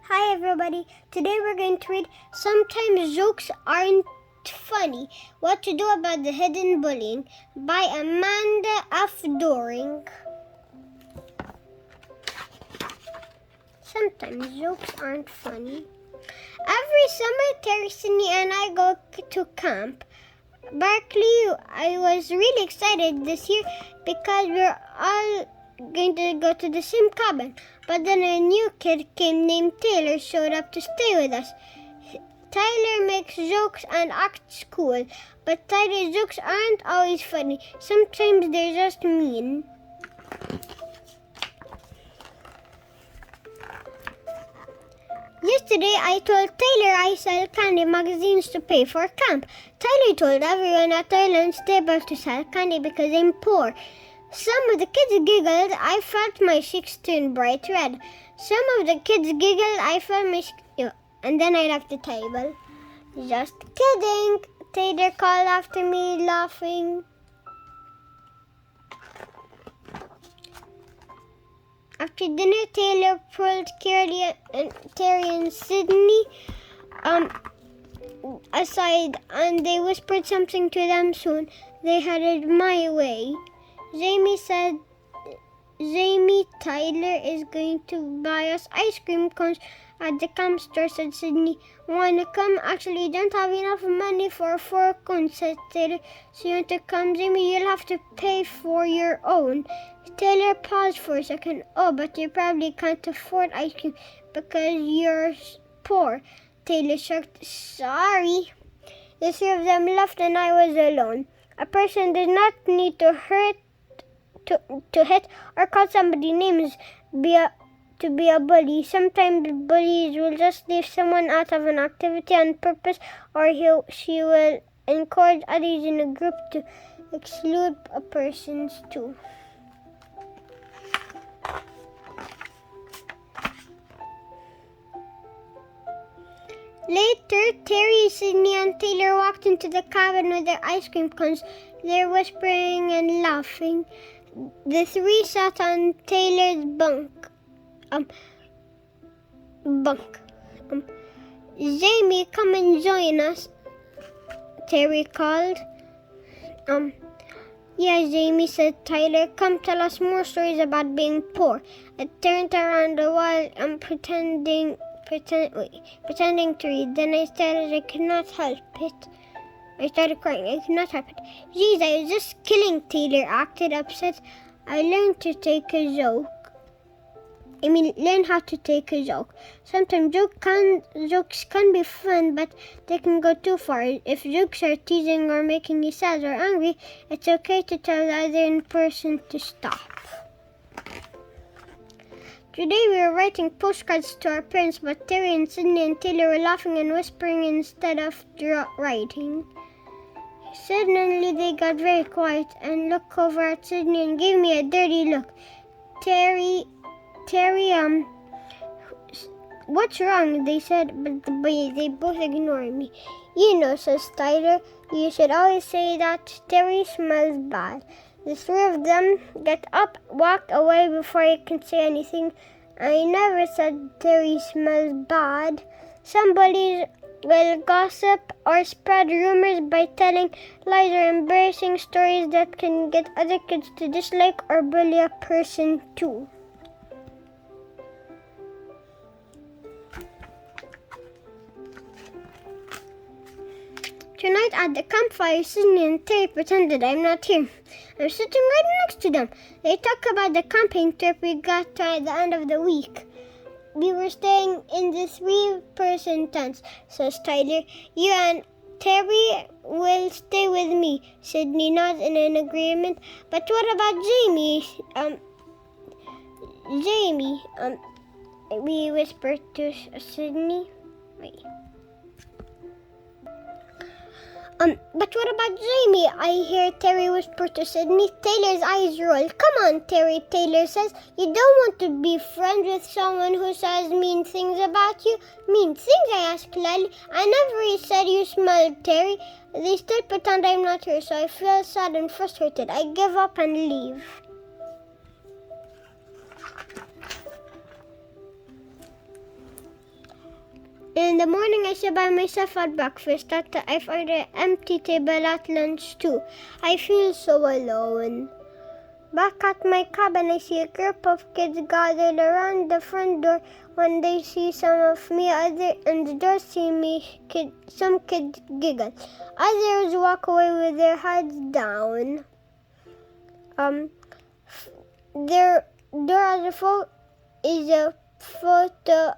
Hi everybody, today we're going to read Sometimes Jokes Aren't Funny, What to Do About the Hidden Bullying by Amanda F. Doring. Sometimes jokes aren't funny. Every summer, Terry, Sydney, and I go to camp. Berkeley, I was really excited this year because we're all going to go to the same cabin. But then a new kid came named Taylor showed up to stay with us. Tyler makes jokes and acts cool, but Tyler's jokes aren't always funny. Sometimes they're just mean. Yesterday, I told Tyler I sell candy magazines to pay for camp. Tyler told everyone at our lunch table to sell candy because I'm poor. Some of the kids giggled. I felt my cheeks turn bright red. Some of the kids giggled. I felt my cheeks... And then I left the table. Just kidding, Taylor called after me, laughing. After dinner, Taylor pulled Terry and Sydney aside, and they whispered something to them soon. They headed my way. Jamie, Tyler is going to buy us ice cream cones at the camp store, said Sydney. Wanna come? Actually, don't have enough money for 4 cones, said Taylor. So you want to come, Jamie? You'll have to pay for your own. Taylor paused for a second. Oh, but you probably can't afford ice cream because you're poor. Taylor shrugged. Sorry. The 3 of them left and I was alone. A person does not need to hit or call somebody names to be a bully. Sometimes bullies will just leave someone out of an activity on purpose, or she will encourage others in a group to exclude a person too. Later, Terry, Sydney, and Taylor walked into the cabin with their ice cream cones. They were whispering and laughing. The 3 sat on Taylor's bunk. Jamie, come and join us, Terry called. Yeah, Jamie, said Tyler. Come tell us more stories about being poor. I turned around the wall and pretending to read. Then I started. I could not help it. I started crying. I could not help it. Geez, I was just kidding, Taylor acted upset. I learned to take a joke. Learn how to take a joke. Sometimes jokes can be fun, but they can go too far. If jokes are teasing or making you sad or angry, it's okay to tell the other person to stop. Today we were writing postcards to our parents, but Terry and Sydney and Taylor were laughing and whispering instead of writing. Suddenly they got very quiet and looked over at Sydney and gave me a dirty look. Terry, what's wrong? They said, but they both ignored me. You know, says Tyler, you should always say that Terry smells bad. The 3 of them got up, walked away before I could say anything. I never said Terry smells bad. Some bullies will gossip or spread rumors by telling lies or embarrassing stories that can get other kids to dislike or bully a person too. Tonight at the campfire, Sydney and Terry pretended I'm not here. I'm sitting right next to them. They talk about the camping trip we got to at the end of the week. We were staying in the 3-person tent, says Tyler. You and Terry will stay with me. Sydney nods in agreement. But what about Jamie? We whispered to Sydney. Wait. But what about Jamie? I hear Terry whisper to Sydney. Taylor's eyes roll. Come on, Terry, Taylor says. You don't want to be friends with someone who says mean things about you. Mean things, I asked Lily. I never said you smelled, Terry. They still pretend I'm not here, so I feel sad and frustrated. I give up and leave. In the morning, I sit by myself at breakfast. I find an empty table at lunch too. I feel so alone. Back at my cabin, I see a group of kids gathered around the front door. When they see some of me, and others see me, some kids giggle. Others walk away with their heads down. There is a photo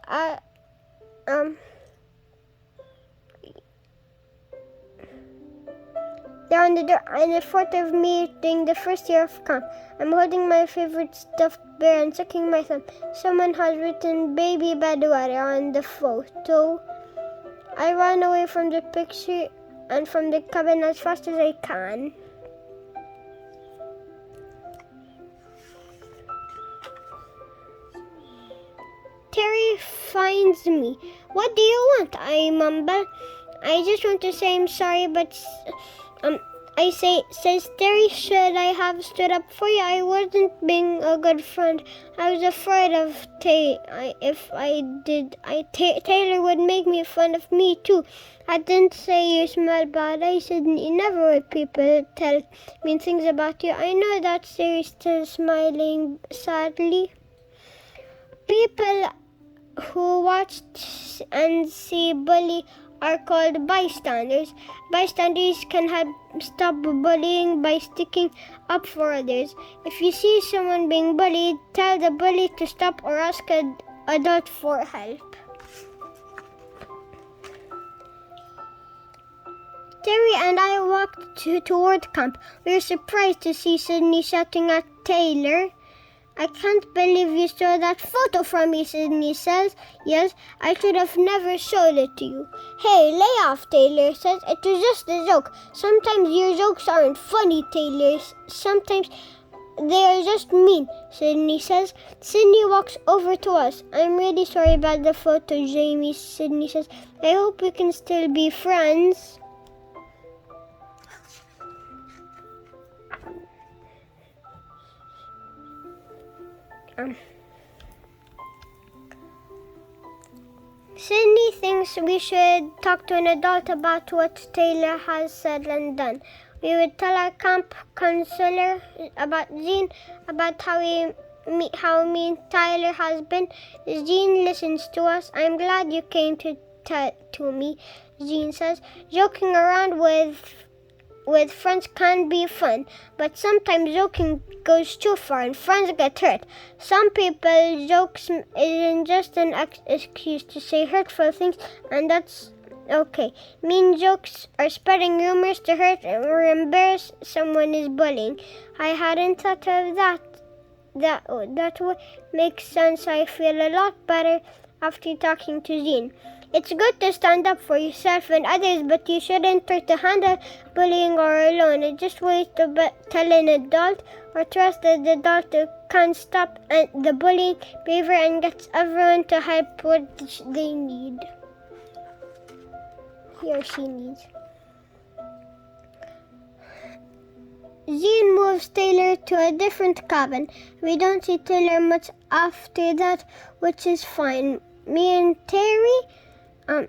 there on the door, and a photo of me during the first year of camp. I'm holding my favorite stuffed bear and sucking my thumb. Someone has written Baby Badwater on the photo. I run away from the picture and from the cabin as fast as I can. Terry finds me. What do you want? I mumble. I just want to say I'm sorry, but says Terry, should I have stood up for you? I wasn't being a good friend. I was afraid of Taylor would make fun of me too. I didn't say you smell bad. I said you never would people tell mean things about you. I know that Terry's still smiling sadly. People who watch and see bully are called bystanders. Bystanders can help stop bullying by sticking up for others. If you see someone being bullied, tell the bully to stop or ask an adult for help. Terry and I walked toward camp. We were surprised to see Sydney shouting at Taylor. I can't believe you stole that photo from me, Sydney says. Yes, I should have never showed it to you. Hey, lay off, Taylor says. It was just a joke. Sometimes your jokes aren't funny, Taylor. Sometimes they are just mean, Sydney says. Sydney walks over to us. I'm really sorry about the photo, Jamie, Sydney says. I hope we can still be friends. Sydney thinks we should talk to an adult about what Taylor has said and done. We would tell our camp counselor about Jean, about how mean Tyler has been. Jean listens to us. I'm glad you came to me, Jean says. Joking around with friends can be fun, but sometimes joking goes too far and friends get hurt. Some people, jokes isn't just an excuse to say hurtful things, and that's okay. Mean jokes are spreading rumors to hurt or embarrass someone is bullying. I hadn't thought of that. That would make sense. I feel a lot better after talking to Jean. It's good to stand up for yourself and others, but you shouldn't try to handle bullying all alone. It's just ways to tell an adult or trust that the adult can stop the bullying behavior and gets everyone to help what they need. He or she needs. Jean moves Taylor to a different cabin. We don't see Taylor much after that, which is fine. Me and Terry and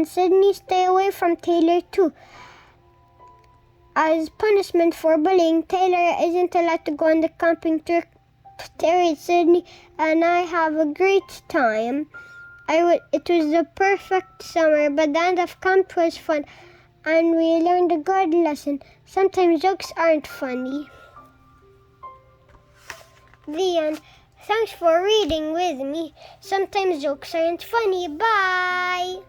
Sydney stay away from Taylor too. As punishment for bullying, Taylor isn't allowed to go on the camping trip. Terry, Sydney, and I have a great time. It was the perfect summer, but the end of camp was fun, and we learned a good lesson. Sometimes jokes aren't funny. The end. Thanks for reading with me. Sometimes jokes aren't funny. Bye!